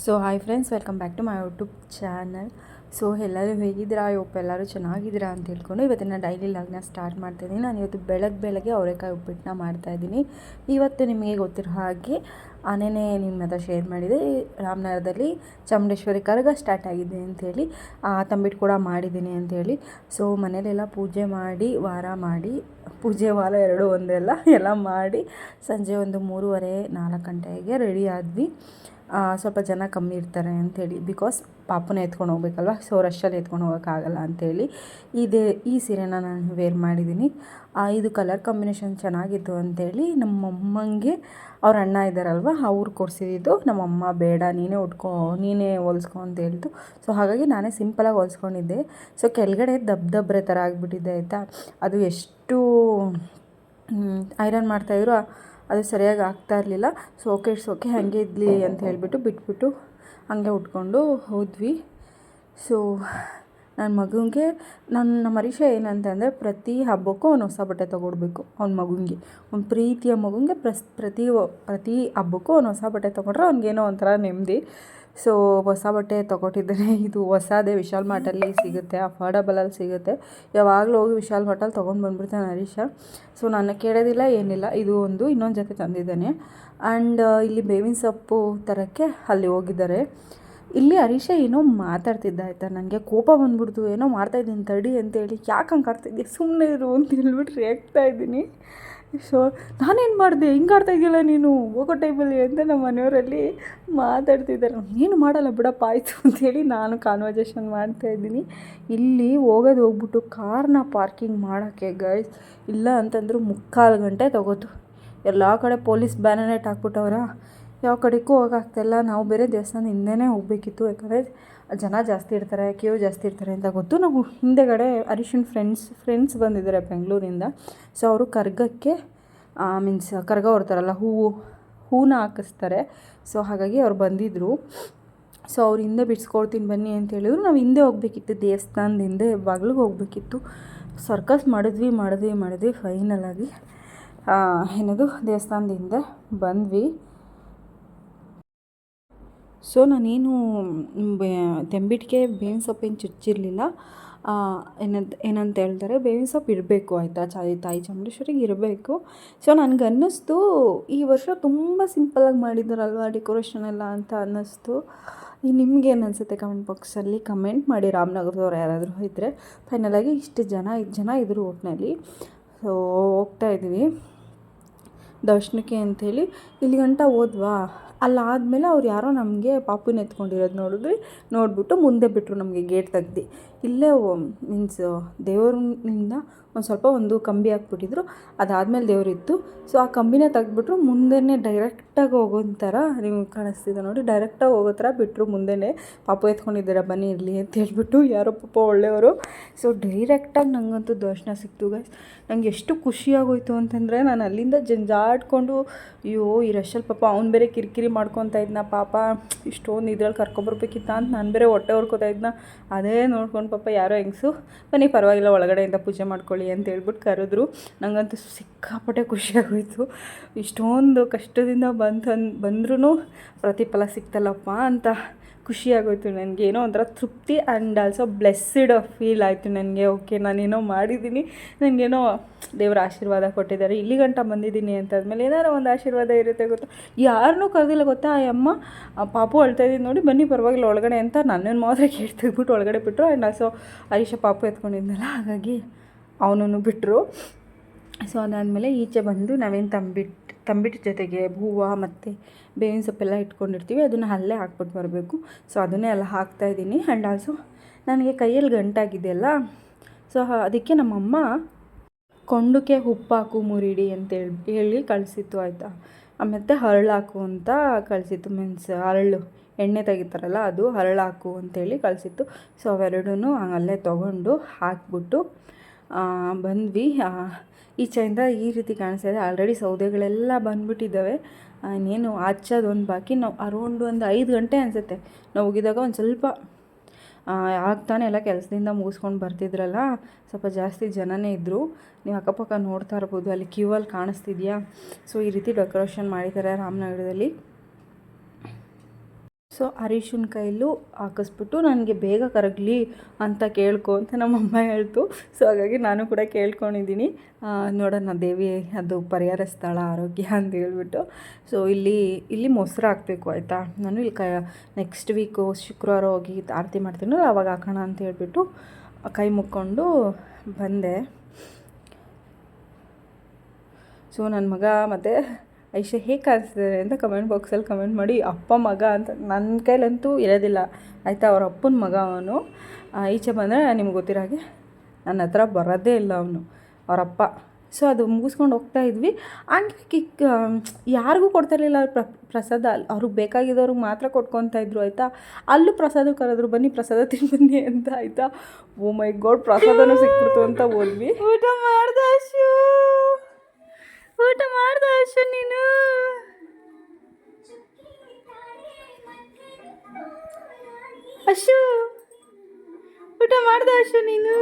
So hi friends, welcome back to my YouTube channel. So ಎಲ್ಲರೂ ಹೇಗಿದ್ದೀರಾ? ಎಲ್ಲರೂ ಚೆನ್ನಾಗಿದ್ದೀರಾ ಅಂತ ಹೇಳ್ಕೊಂಡು ಇವತ್ತಿನ ಡೈಲಿ ಲಾಗ್ನ ಸ್ಟಾರ್ಟ್ ಮಾಡ್ತಾಯಿದ್ದೀನಿ. ನಾನು ಇವತ್ತು ಬೆಳಗ್ಗೆ ಅವರೆಕಾಯಿ ಉಪ್ಪಿಟ್ಟನ್ನ ಮಾಡ್ತಾಯಿದ್ದೀನಿ. ಇವತ್ತು ನಿಮಗೆ ಗೊತ್ತಿರೋ ಹಾಗೆ ಆನೇನೆ ನಿಮ್ಮ ಹತ್ರ ಶೇರ್ ಮಾಡಿದೆ, ರಾಮನಗರದಲ್ಲಿ ಚಾಮುಂಡೇಶ್ವರಿ ಕರಗ ಸ್ಟಾರ್ಟ್ ಆಗಿದೆ ಅಂಥೇಳಿ, ತಂಬಿಟ್ಟು ಕೂಡ ಮಾಡಿದ್ದೀನಿ ಅಂಥೇಳಿ. ಸೊ ಮನೇಲೆಲ್ಲ ಪೂಜೆ ಮಾಡಿ ಪೂಜೆ ವಾರ ಎರಡು ಒಂದೆಲ್ಲ ಎಲ್ಲ ಮಾಡಿ ಸಂಜೆ ಒಂದು 3:30-4 ಗಂಟೆಗೆ ರೆಡಿ ಆದ್ವಿ. ಸ್ವಲ್ಪ ಜನ ಕಮ್ಮಿ ಇರ್ತಾರೆ ಅಂಥೇಳಿ, ಬಿಕಾಸ್ ಪಾಪುನ ಎತ್ಕೊಂಡು ಹೋಗ್ಬೇಕಲ್ವ, ಸೊ ರಶಲ್ಲಿ ಎತ್ಕೊಂಡು ಹೋಗೋಕ್ಕಾಗಲ್ಲ ಅಂಥೇಳಿ ಈ ಸೀರೆನ ನಾನು ವೇರ್ ಮಾಡಿದ್ದೀನಿ. ಇದು ಕಲರ್ ಕಾಂಬಿನೇಷನ್ ಚೆನ್ನಾಗಿತ್ತು ಅಂಥೇಳಿ ನಮ್ಮಮ್ಮಂಗೆ ಅವ್ರ ಅಣ್ಣ ಇದ್ದಾರಲ್ವ ಅವ್ರು ಕೊಡಿಸಿದ್ದು. ನಮ್ಮಮ್ಮ ಬೇಡ, ನೀನೇ ಹೊಲ್ಸ್ಕೊ ಅಂತ ಹೇಳ್ತು. ಸೊ ಹಾಗಾಗಿ ನಾನೇ ಸಿಂಪಲಾಗಿ ಹೊಲ್ಸ್ಕೊಂಡಿದ್ದೆ. ಸೊ ಕೆಳಗಡೆ ದಬ್ರೆ ಥರ ಆಗಿಬಿಟ್ಟಿದ್ದೆ ಆಯಿತಾ. ಅದು ಎಷ್ಟು ಐರನ್ ಮಾಡ್ತಾಯಿದ್ರು ಅದು ಸರಿಯಾಗಿ ಆಗ್ತಾ ಇರಲಿಲ್ಲ. ಸೊ ಓಕೆ ಹಾಗೆ ಇದ್ಲಿ ಅಂತ ಹೇಳಿಬಿಟ್ಟು ಬಿಟ್ಬಿಟ್ಟು ಹಾಗೆ ಉಟ್ಕೊಂಡು ಹೋದ್ವಿ. ಸೊ ನನ್ನ ಮಗುಗೆ ನಮ್ಮ ಹರೀಶ ಏನಂತಂದರೆ, ಪ್ರತಿ ಹಬ್ಬಕ್ಕೂ ಅವ್ನು ಹೊಸ ಬಟ್ಟೆ ತೊಗೊಡ್ಬೇಕು. ಅವ್ನ ಪ್ರೀತಿಯ ಮಗುಗೆ ಪ್ರತಿ ಹಬ್ಬಕ್ಕೂ ಅವ್ನು ಹೊಸ ಬಟ್ಟೆ ತೊಗೊಂಡ್ರೆ ಅವ್ನಿಗೇನೋ ಒಂಥರ ನೆಮ್ಮದಿ. ಸೊ ಹೊಸ ಬಟ್ಟೆ ತೊಗೊಟ್ಟಿದ್ದೇನೆ. ಇದು ಹೊಸದೇ ವಿಶಾಲ್ ಮಾರ್ಟಲ್ಲಿ ಸಿಗುತ್ತೆ, ಅಫೋರ್ಡಬಲಲ್ಲಿ ಸಿಗುತ್ತೆ. ಯಾವಾಗಲೂ ಹೋಗಿ ವಿಶಾಲ್ ಮಾರ್ಟಲ್ಲಿ ತೊಗೊಂಡು ಬಂದುಬಿಡ್ತಾನೆ ಹರೀಶ. ಸೊ ನಾನು ಕೇಳೋದಿಲ್ಲ ಏನಿಲ್ಲ. ಇದು ಇನ್ನೊಂದು ಜೊತೆ ತಂದಿದ್ದಾನೆ. ಆ್ಯಂಡ್ ಇಲ್ಲಿ ಬೇವಿನ ಸೊಪ್ಪು ತರೋಕ್ಕೆ ಅಲ್ಲಿ ಹೋಗಿದ್ದಾರೆ. ಇಲ್ಲಿ ಹರೀಶ ಏನೋ ಮಾತಾಡ್ತಿದ್ದ ಆಯಿತಾ. ನನಗೆ ಕೋಪ ಬಂದ್ಬಿಡ್ತು. ಏನೋ ಮಾಡ್ತಾಯಿದ್ದೀನಿ ತಡಿ ಅಂತೇಳಿ. ಯಾಕೆ ಹಂಗೆ ಆಡ್ತಾಯಿದ್ದೆ, ಸುಮ್ಮನೆ ಇರು ಅಂತ ಹೇಳ್ಬಿಟ್ಟು ರೇಗ್ತಾ ಇದ್ದೀನಿ. ಸೊ ನಾನೇನು ಮಾಡಿದೆ, ಹಿಂಗೆ ಆಡ್ತಾಯಿದ್ದಿಲ್ಲ ನೀನು ಹೋಗೋ ಟೈಮಲ್ಲಿ ಅಂತ ನಮ್ಮ ಮನೆಯವರಲ್ಲಿ ಮಾತಾಡ್ತಿದ್ದಾರೆ. ಏನು ಮಾಡಲ್ಲ ಬಿಡಪ್ಪ ಆಯಿತು ಅಂಥೇಳಿ ನಾನು ಕಾನ್ವರ್ಜೇಷನ್ ಮಾಡ್ತಾಯಿದ್ದೀನಿ. ಇಲ್ಲಿ ಹೋಗ್ಬಿಟ್ಟು ಕಾರ್ನ ಪಾರ್ಕಿಂಗ್ ಮಾಡೋಕ್ಕೆ ಗೈಸ್, ಇಲ್ಲ ಅಂತಂದರೂ 3/4 ಗಂಟೆ ತೊಗೋತು. ಎಲ್ಲ ಕಡೆ ಪೊಲೀಸ್ ಬ್ಯಾನರೇಟ್ ಹಾಕ್ಬಿಟ್ಟವ್ರ, ಯಾವ ಕಡೆಗೂ ಹೋಗೋಕ್ಕಾಗ್ತಾಯಿಲ್ಲ. ನಾವು ಬೇರೆ ದೇವಸ್ಥಾನದ ಹಿಂದೆನೇ ಹೋಗಬೇಕಿತ್ತು, ಯಾಕಂದರೆ ಜನ ಜಾಸ್ತಿ ಇರ್ತಾರೆ, ಕ್ಯೂ ಜಾಸ್ತಿ ಇರ್ತಾರೆ ಅಂತ ಗೊತ್ತು. ನಾವು ಹಿಂದೆಗಡೆ ಹರೀಶನ ಫ್ರೆಂಡ್ಸ್ ಬಂದಿದ್ದಾರೆ ಬೆಂಗಳೂರಿಂದ. ಸೊ ಅವರು ಕರ್ಗಕ್ಕೆ ಕರ್ಗ ಹೊರ್ತಾರಲ್ಲ, ಹೂನ ಹಾಕಿಸ್ತಾರೆ. ಸೊ ಹಾಗಾಗಿ ಅವ್ರು ಬಂದಿದ್ದರು. ಸೊ ಅವ್ರು ಹಿಂದೆ ಬಿಡಿಸ್ಕೊಡ್ತೀನಿ ಬನ್ನಿ ಅಂತ ಹೇಳಿದ್ರು. ನಾವು ಹಿಂದೆ ಹೋಗಬೇಕಿತ್ತು, ದೇವಸ್ಥಾನದ ಹಿಂದೆ ಬಾಗಿಲಿಗೆ ಹೋಗಬೇಕಿತ್ತು. ಸರ್ಕಸ್ ಮಾಡಿದ್ವಿ ಫೈನಲಾಗಿ ದೇವಸ್ಥಾನದ ಹಿಂದೆ ಬಂದ್ವಿ. ಸೊ ನಾನೇನು ತಂಬಿಟ್ಟಿಗೆ ಬೇವಿನ ಸೊಪ್ಪೇನು ಚುಚ್ಚಿರಲಿಲ್ಲ. ಏನಂತ ಹೇಳ್ತಾರೆ, ಬೇವಿನ ಸೊಪ್ಪು ಇರಬೇಕು ಆಯಿತಾ, ತಾಯಿ ಚಾಮುಂಡೇಶ್ವರಿಗೆ ಇರಬೇಕು. ಸೊ ನನಗನ್ನಿಸ್ತು ಈ ವರ್ಷ ತುಂಬ ಸಿಂಪಲಾಗಿ ಮಾಡಿದ್ದಾರಲ್ವ ಡೆಕೋರೇಷನ್ ಎಲ್ಲ ಅಂತ ಅನ್ನಿಸ್ತು. ನಿಮಗೇನು ಅನಿಸುತ್ತೆ ಕಮೆಂಟ್ ಬಾಕ್ಸಲ್ಲಿ ಕಮೆಂಟ್ ಮಾಡಿ. ರಾಮನಗರದವ್ರು ಯಾರಾದರೂ ಇದ್ದರೆ. ಫೈನಲಾಗಿ ಇಷ್ಟು ಜನ ಇದ್ದರು ಒಟ್ಟಿನಲ್ಲಿ. ಸೊ ಹೋಗ್ತಾಯಿದ್ವಿ ದರ್ಶನಕ್ಕೆ ಅಂಥೇಳಿ. ಇಲ್ಲಿ ಗಂಟ ಹೋದ್ವಾ, ಅಲ್ಲಾದಮೇಲೆ ಅವ್ರು ಯಾರೋ ನಮಗೆ ಪಾಪುನ ಎತ್ಕೊಂಡಿರೋದು ನೋಡಿಬಿಟ್ಟು ಮುಂದೆ ಬಿಟ್ಟರು. ನಮಗೆ ಗೇಟ್ ತೆಗ್ದು ಇಲ್ಲೇ ದೇವರಿಂದ ಒಂದು ಕಂಬಿ ಹಾಕ್ಬಿಟ್ಟಿದ್ರು. ಅದಾದಮೇಲೆ ದೇವರಿತ್ತು. ಸೊ ಆ ಕಂಬಿನೇ ತೆಗ್ದುಬಿಟ್ರು. ಮುಂದೆನೇ ಡೈರೆಕ್ಟಾಗಿ ಹೋಗೋಂಥರ, ನಿಮ್ಗೆ ಕಾಣಿಸ್ತಿದೆ ನೋಡಿ, ಡೈರೆಕ್ಟಾಗಿ ಹೋಗೋ ಥರ ಬಿಟ್ಟರು. ಮುಂದೆನೇ ಪಾಪು ಎತ್ಕೊಂಡಿದ್ದೀರಾ ಬನ್ನಿ ಇರಲಿ ಅಂತ ಹೇಳ್ಬಿಟ್ಟು, ಯಾರೋ ಪಾಪ ಒಳ್ಳೆಯವರು. ಸೊ ಡೈರೆಕ್ಟಾಗಿ ನನಗಂತೂ ದರ್ಶನ ಸಿಕ್ತು ಗೈಸ್. ನನಗೆ ಎಷ್ಟು ಖುಷಿಯಾಗೋಯ್ತು ಅಂತಂದರೆ, ನಾನು ಅಲ್ಲಿಂದ ಜಂಜಾಡ್ಕೊಂಡು ಅಯ್ಯೋ ಈ ರಶಲ್ಲಿ ಪಾಪ ಅವ್ನು ಬೇರೆ ಕಿರಿಕಿರಿ ಮಾಡ್ಕೊತಾ ಇದ್ನ ಪಾಪ, ಇಷ್ಟೊಂದು ಇದ್ರಲ್ಲಿ ಕರ್ಕೊಬರ್ಬೇಕಿತ್ತ ಅಂತ ನಾನು ಬೇರೆ ಹೊಟ್ಟೆ ಹೊರ್ಕೋತಾ ಇದ್ನ. ಅದೇ ನೋಡ್ಕೊಂಡು ಪಾಪ ಯಾರೋ ಹೆಂಗಸು ಬನ್ನಿ ಪರವಾಗಿಲ್ಲ ಒಳಗಡೆಯಿಂದ ಪೂಜೆ ಮಾಡ್ಕೊಳ್ಳಿ ಅಂತ ಹೇಳ್ಬಿಟ್ಟು ಕರೆದ್ರು. ನನಗಂತೂ ಸಿಕ್ಕಾಪಟ್ಟೆ ಖುಷಿಯಾಗೋಯಿತು. ಇಷ್ಟೊಂದು ಕಷ್ಟದಿಂದ ಬಂದ್ರೂ ಪ್ರತಿಫಲ ಸಿಕ್ತಲ್ಲಪ್ಪ ಅಂತ ಖುಷಿಯಾಗೋಯ್ತು ನನಗೆ. ಏನೋ ಒಂಥರ ತೃಪ್ತಿ ಆ್ಯಂಡ್ ಆಲ್ಸೋ ಬ್ಲೆಸ್ಸಿಡ್ ಫೀಲ್ ಆಯಿತು ನನಗೆ. ಓಕೆ ನಾನೇನೋ ಮಾಡಿದ್ದೀನಿ, ನನಗೇನೋ ದೇವರ ಆಶೀರ್ವಾದ ಕೊಟ್ಟಿದ್ದಾರೆ. ಇಲ್ಲಿ ಗಂಟ ಬಂದಿದ್ದೀನಿ ಅಂತಾದ್ಮೇಲೆ ಏನಾರು ಒಂದು ಆಶೀರ್ವಾದ ಇರುತ್ತೆ ಗೊತ್ತಾ. ಯಾರನ್ನೂ ಕರೆದಿಲ್ಲ ಗೊತ್ತಾ. ಆ ಅಮ್ಮ ಪಾಪು ಅಳ್ತಾಯಿದ್ದೀನಿ ನೋಡಿ, ಬನ್ನಿ ಪರವಾಗಿಲ್ಲ ಒಳಗಡೆ ಅಂತ ನನ್ನನ್ನು ಮಾತ್ರ ಕೇಳಿ ತೆಗ್ಬಿಟ್ಟು ಒಳಗಡೆ ಬಿಟ್ಟರು. ಆ್ಯಂಡ್ ಆಲ್ಸೋ ಹರೀಶ ಪಾಪು ಎತ್ಕೊಂಡಿದ್ನಲ್ಲ, ಹಾಗಾಗಿ ಅವನನ್ನು ಬಿಟ್ಟರು. ಸೊ ಅದಾದಮೇಲೆ ಈಚೆ ಬಂದು ನಾವೇನು ತಂಬಿಟ್ಟು ಜೊತೆಗೆ ಹೂವು ಮತ್ತು ಬೇವಿನ ಸೊಪ್ಪೆಲ್ಲ ಇಟ್ಕೊಂಡಿರ್ತೀವಿ, ಅದನ್ನು ಅಲ್ಲೇ ಹಾಕ್ಬಿಟ್ಟು ಬರಬೇಕು. ಸೊ ಅದನ್ನೇ ಎಲ್ಲ ಹಾಕ್ತಾಯಿದ್ದೀನಿ. ಆ್ಯಂಡ್ ಆಲ್ಸೋ ನನಗೆ ಕೈಯಲ್ಲಿ ಗಂಟಾಗಿದೆಯಲ್ಲ, ಸೊ ಅದಕ್ಕೆ ನಮ್ಮಮ್ಮ ಕೊಂಡಕ್ಕೆ ಉಪ್ಪಾಕು ಮುರಿಡಿ ಅಂತೇಳಿ ಕಳಿಸಿತ್ತು ಆಯಿತಾ. ಮತ್ತು ಹರಳಾಕು ಅಂತ ಕಳಿಸಿತ್ತು, ಮೀನ್ಸ್ ಹರಳು ಎಣ್ಣೆ ತೆಗಿತಾರಲ್ಲ ಅದು ಹರಳಾಕು ಅಂತೇಳಿ ಕಳಿಸಿತ್ತು. ಸೊ ಅವೆರಡೂ ಅಲ್ಲೇ ತೊಗೊಂಡು ಹಾಕ್ಬಿಟ್ಟು ಬಂದ್ವಿ. ಈಚೆಯಿಂದ ಈ ರೀತಿ ಕಾಣಿಸ್ತಾ ಇದೆ. ಆಲ್ರೆಡಿ ಸೌದೆಗಳೆಲ್ಲ ಬಂದುಬಿಟ್ಟಿದ್ದಾವೆ. ಇನ್ನೇನು ಹಚ್ಚೋದೊಂದು ಬಾಕಿ. ನಾವು ಅರೌಂಡ್ ಒಂದು 5 ಗಂಟೆ ಅನಿಸುತ್ತೆ ನಾವು ಹೋಗಿದಾಗ. ಒಂದು ಸ್ವಲ್ಪ ಆಗ್ತಾನೆ ಎಲ್ಲ ಕೆಲಸದಿಂದ ಮುಗಿಸ್ಕೊಂಡು ಬರ್ತಿದ್ರಲ್ಲ, ಸ್ವಲ್ಪ ಜಾಸ್ತಿ ಜನನೇ ಇದ್ದರು. ನೀವು ಅಕ್ಕಪಕ್ಕ ನೋಡ್ತಾ ಇರ್ಬೋದು, ಅಲ್ಲಿ ಕ್ಯೂ ಅಲ್ಲಿ ಕಾಣಿಸ್ತಿದೆಯಾ. ಸೊ ಈ ರೀತಿ ಡೆಕೋರೇಷನ್ ಮಾಡಿದ್ದಾರೆ ರಾಮನಗರದಲ್ಲಿ. ಸೊ ಅರಿಶಿನ ಕೈಲೂ ಹಾಕಿಸ್ಬಿಟ್ಟು ನನಗೆ ಬೇಗ ಕರಗಲಿ ಅಂತ ಕೇಳ್ಕೊ ಅಂತ ನಮ್ಮಮ್ಮ ಹೇಳ್ತು. ಸೊ ಹಾಗಾಗಿ ನಾನು ಕೂಡ ಕೇಳ್ಕೊಂಡಿದ್ದೀನಿ. ನೋಡೋಣ ದೇವಿ ಅದು ಪರಿಹಾರ ಸ್ಥಳ ಆರೋಗ್ಯ ಅಂತ ಹೇಳ್ಬಿಟ್ಟು. ಸೊ ಇಲ್ಲಿ ಮೊಸರು ಹಾಕಬೇಕು ಆಯಿತಾ. ನಾನು ಇಲ್ಲಿ ನೆಕ್ಸ್ಟ್ ವೀಕು ಶುಕ್ರವಾರ ಹೋಗಿ ಆರತಿ ಮಾಡ್ತೀನಿ, ಆವಾಗ ಹಾಕೋಣ ಅಂತ ಹೇಳ್ಬಿಟ್ಟು ಕೈ ಮುಕ್ಕೊಂಡು ಬಂದೆ. ಸೊ ನನ್ನ ಮಗ ಮತ್ತು ಐಶಾ ಹೇಗೆ ಕಾಣಿಸ್ತಿದ್ದಾರೆ ಅಂತ ಕಮೆಂಟ್ ಬಾಕ್ಸಲ್ಲಿ ಕಮೆಂಟ್ ಮಾಡಿ. ಅಪ್ಪ ಮಗ ಅಂತ ನನ್ನ ಕೈಲಂತೂ ಇರೋದಿಲ್ಲ ಆಯಿತಾ. ಅವ್ರ ಅಪ್ಪನ ಮಗ ಅವನು. ಈಚೆ ಬಂದರೆ ನಿಮ್ಗೆ ಗೊತ್ತಿರೋ ಹಾಗೆ ನನ್ನ ಹತ್ರ ಬರೋದೇ ಇಲ್ಲ ಅವನು, ಅವರಪ್ಪ. ಸೊ ಅದು ಮುಗಿಸ್ಕೊಂಡು ಹೋಗ್ತಾಯಿದ್ವಿ. ಹಂಗೆ ಯಾರಿಗೂ ಕೊಡ್ತಾಯಿರಲಿಲ್ಲ ಪ್ರಸಾದ. ಅವ್ರಿಗೆ ಬೇಕಾಗಿದ್ದವ್ರಿಗೆ ಮಾತ್ರ ಕೊಟ್ಕೊತಾಯಿದ್ರು ಆಯಿತಾ. ಅಲ್ಲೂ ಪ್ರಸಾದ ಕರೆದ್ರು, ಬನ್ನಿ ಪ್ರಸಾದ ತಿಂದು ಬನ್ನಿ ಅಂತ ಆಯಿತಾ. ಓ ಮೈ ಗಾಡ್, ಪ್ರಸಾದನೂ ಸಿಕ್ಬಿಡ್ತು ಅಂತ ಹೋದ್ವಿ. ಊಟ ಮಾಡ್ದೆ ಅಶು, ಊಟ ಮಾಡ್ದೆ ಅಶು ನೀನು? ಅಶು ಊಟ ಮಾಡ್ದೆ ಅಶು ನೀನು?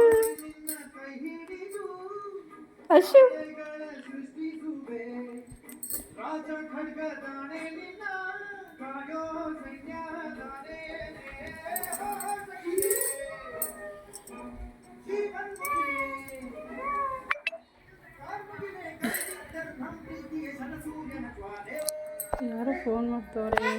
ಅಶು ಯಾರೋ ಫೋನ್ ಮಾಡ್ತವ್ರೆ.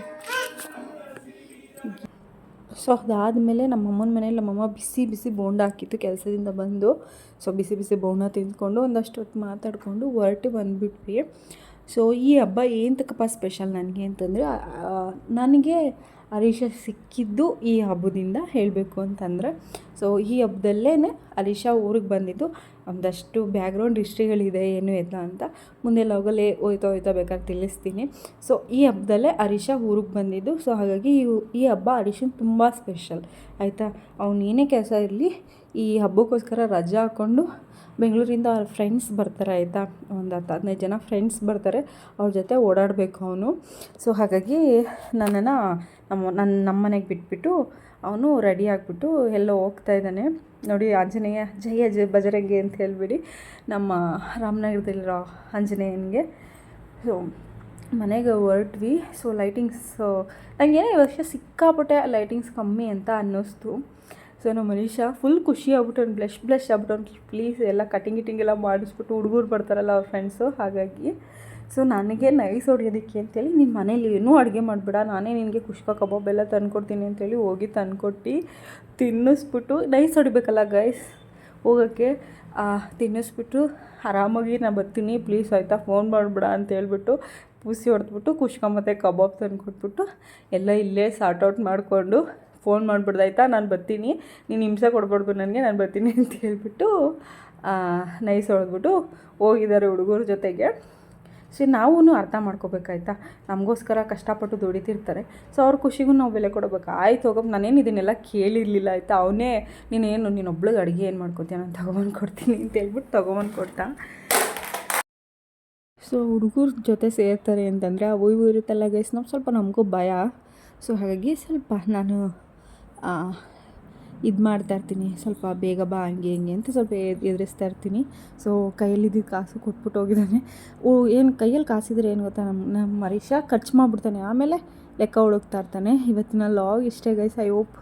ಸೊ ಅದಾದಮೇಲೆ ನಮ್ಮಮ್ಮನ ಮನೇಲಿ ನಮ್ಮಮ್ಮ ಬಿಸಿ ಬಿಸಿ ಬೋಂಡ ಹಾಕಿತ್ತು ಕೆಲಸದಿಂದ ಬಂದು. ಸೊ ಬಿಸಿ ಬಿಸಿ ಬೋಂಡ ತಿಂದ್ಕೊಂಡು ಒಂದಷ್ಟು ಹೊತ್ತು ಮಾತಾಡಿಕೊಂಡು ಹೊರಟು ಬಂದುಬಿಟ್ವಿ. ಸೊ ಈ ಹಬ್ಬ ಏನಕ್ಕಪ್ಪ ಸ್ಪೆಷಲ್ ನನಗೆ ಅಂತಂದರೆ, ನನಗೆ ಅರೀಶಾ ಸಿಕ್ಕಿದ್ದು ಈ ಹಬ್ಬದಿಂದ ಹೇಳಬೇಕು ಅಂತಂದರೆ, ಸೊ ಈ ಹಬ್ಬದಲ್ಲೇ ಅರೀಶಾ ಊರಿಗೆ ಬಂದಿದ್ದು. ಒಂದಷ್ಟು ಬ್ಯಾಕ್ಗ್ರೌಂಡ್ ಹಿಸ್ಟ್ರಿಗಳಿದೆ ಏನು ಎತ್ತ ಅಂತ ಮುಂದೆ ಹೋಗಲೇ ಹೋಯ್ತಾ ಬೇಕಾದ್ರೆ ತಿಳಿಸ್ತೀನಿ. ಸೊ ಈ ಹಬ್ಬದಲ್ಲೇ ಅರೀಶಾ ಊರಿಗೆ ಬಂದಿದ್ದು. ಸೊ ಹಾಗಾಗಿ ಈ ಹಬ್ಬ ಅರೀಶನ್ ತುಂಬ ಸ್ಪೆಷಲ್ ಆಯಿತಾ. ಅವ್ನು ಏನೇ ಕೆಲಸ ಇರಲಿ ಈ ಹಬ್ಬಕ್ಕೋಸ್ಕರ ರಜೆ ಹಾಕ್ಕೊಂಡು ಬೆಂಗಳೂರಿಂದ ಅವ್ರ ಫ್ರೆಂಡ್ಸ್ ಬರ್ತಾರೆ ಆಯಿತಾ. ಒಂದು 10-15 ಜನ ಫ್ರೆಂಡ್ಸ್ ಬರ್ತಾರೆ, ಅವ್ರ ಜೊತೆ ಓಡಾಡಬೇಕು ಅವನು. ಸೊ ಹಾಗಾಗಿ ನನ್ನನ್ನು ನಮ್ಮ ಮನೆಗೆ ಬಿಟ್ಬಿಟ್ಟು ಅವನು ರೆಡಿ ಆಗಿಬಿಟ್ಟು ಎಲ್ಲೋ ಹೋಗ್ತಾ ಇದ್ದಾನೆ. ನೋಡಿ ಆಂಜನೇಯ ಜಯ ಬಜರಂಗಿ ಅಂತ ಹೇಳ್ಬಿಡಿ, ನಮ್ಮ ರಾಮನಗರದಲ್ಲಿರೋ ಆಂಜನೇಯನಿಗೆ. ಸೊ ಮನೆಗೆ ಹೊರಟ್ವಿ. ಸೊ ಲೈಟಿಂಗ್ಸು ನನಗೇನೋ ಈ ವರ್ಷ ಸಿಕ್ಕಾಪಟ್ಟೆ ಲೈಟಿಂಗ್ಸ್ ಕಮ್ಮಿ ಅಂತ ಅನ್ನಿಸ್ತು. ಸೊ ನಮ್ಮ ಮನೀಷಾ ಫುಲ್ ಖುಷಿ ಆಗ್ಬಿಟ್ಟು ಬ್ಲಷ್ ಆಗ್ಬಿಟ್ಟು ಪ್ಲೀಸ್ ಎಲ್ಲ ಕಟಿಂಗ್ ಎಲ್ಲ ಮಾಡಿಸ್ಬಿಟ್ಟು, ಹುಡುಗರು ಬರ್ತಾರಲ್ಲ ಅವ್ರ ಫ್ರೆಂಡ್ಸು, ಹಾಗಾಗಿ. ಸೊ ನನಗೆ ನೈಸ್ ಹೊಡಿಯೋದಕ್ಕೆ ಅಂತೇಳಿ ನೀನು ಮನೇಲಿ ಏನೂ ಅಡುಗೆ ಮಾಡಿಬಿಡ, ನಾನೇ ನಿನಗೆ ಕುಷ್ಕ ಕಬಾಬ್ ಎಲ್ಲ ತಂದ್ಕೊಡ್ತೀನಿ ಅಂತೇಳಿ ಹೋಗಿ ತಂದ್ಕೊಟ್ಟು ತಿನ್ನಿಸ್ಬಿಟ್ಟು, ನೈಸ್ ಹೊಡಿಬೇಕಲ್ಲ ಗೈಸ್ ಹೋಗೋಕ್ಕೆ, ತಿನ್ನಿಸ್ಬಿಟ್ಟು ಆರಾಮಾಗಿ ನಾನು ಬರ್ತೀನಿ ಪ್ಲೀಸ್ ಆಯಿತಾ, ಫೋನ್ ಮಾಡಿಬಿಡ ಅಂತ ಹೇಳ್ಬಿಟ್ಟು ಪೂಸಿ ಹೊಡೆದ್ಬಿಟ್ಟು ಕುಷ್ಕ ಮತ್ತು ಕಬಾಬ್ ತಂದುಕೊಟ್ಬಿಟ್ಟು ಎಲ್ಲ ಇಲ್ಲೇ ಸಾರ್ಟ್ಔಟ್ ಮಾಡಿಕೊಂಡು ಫೋನ್ ಮಾಡಿಬಿಡ್ದಾಯ್ತಾ, ನಾನು ಬರ್ತೀನಿ, ನೀನು ಹಿಂಸೆ ಕೊಡ್ಬಾರ್ದು ನನಗೆ, ನಾನು ಬರ್ತೀನಿ ಅಂತ ಹೇಳ್ಬಿಟ್ಟು ನೈಸ್ ಹೊಡೆದ್ಬಿಟ್ಟು ಹೋಗಿದ್ದಾರೆ ಹುಡುಗರ ಜೊತೆಗೆ. ಸೊ ನಾವೂ ಅರ್ಥ ಮಾಡ್ಕೋಬೇಕಾಯ್ತಾ, ನಮಗೋಸ್ಕರ ಕಷ್ಟಪಟ್ಟು ದುಡಿತಿರ್ತಾರೆ. ಸೊ ಅವ್ರ ಖುಷಿಗೂ ನಾವು ಬೆಲೆ ಕೊಡಬೇಕು. ಆಯ್ತು ಹೋಗಪ್ಪ, ನಾನೇನು ಇದನ್ನೆಲ್ಲ ಕೇಳಿರಲಿಲ್ಲ ಆಯಿತಾ. ಅವನೇ ನೀನೊಬ್ಳಿಗೆ ಅಡುಗೆ ಏನು ಮಾಡ್ಕೊತೀಯ, ನಾನು ತೊಗೊಬಂದು ಕೊಡ್ತೀನಿ ಅಂತ ಹೇಳ್ಬಿಟ್ಟು ತೊಗೊಬಂದು ಕೊಟ್ಟ. ಸೊ ಹುಡುಗರ ಜೊತೆ ಸೇರ್ತಾರೆ ಅಂತಂದರೆ ಅವು ಇವು ಇರುತ್ತಲ್ಲ ಗೈಸ್, ನಾವು ಸ್ವಲ್ಪ ನಮಗೂ ಭಯ. ಸೊ ಹಾಗಾಗಿ ಸ್ವಲ್ಪ ನಾನು ಇದು ಮಾಡ್ತಾಯಿರ್ತೀನಿ, ಸ್ವಲ್ಪ ಬೇಗ ಬಾ ಹಂಗೆ ಹಿಂಗೆ ಅಂತ ಸ್ವಲ್ಪ ಎದುರಿಸ್ತಾ ಇರ್ತೀನಿ. ಸೊ ಕೈಯಲ್ಲಿದ್ದ ಕಾಸು ಕೊಟ್ಬಿಟ್ಟು ಹೋಗಿದ್ದಾನೆ. ಏನು ಕೈಯಲ್ಲಿ ಕಾಸಿದ್ರೆ ಏನು ಗೊತ್ತಾ, ನಮ್ಮ ಅರೀಶಾ ಖರ್ಚು ಮಾಡಿಬಿಡ್ತಾನೆ, ಆಮೇಲೆ ಲೆಕ್ಕ ಹುಡುಕ್ತಾ ಇರ್ತಾನೆ. ಇವತ್ತಿನ ಲಾಗ್ ಇಷ್ಟೇ ಗೈಸ್. I hope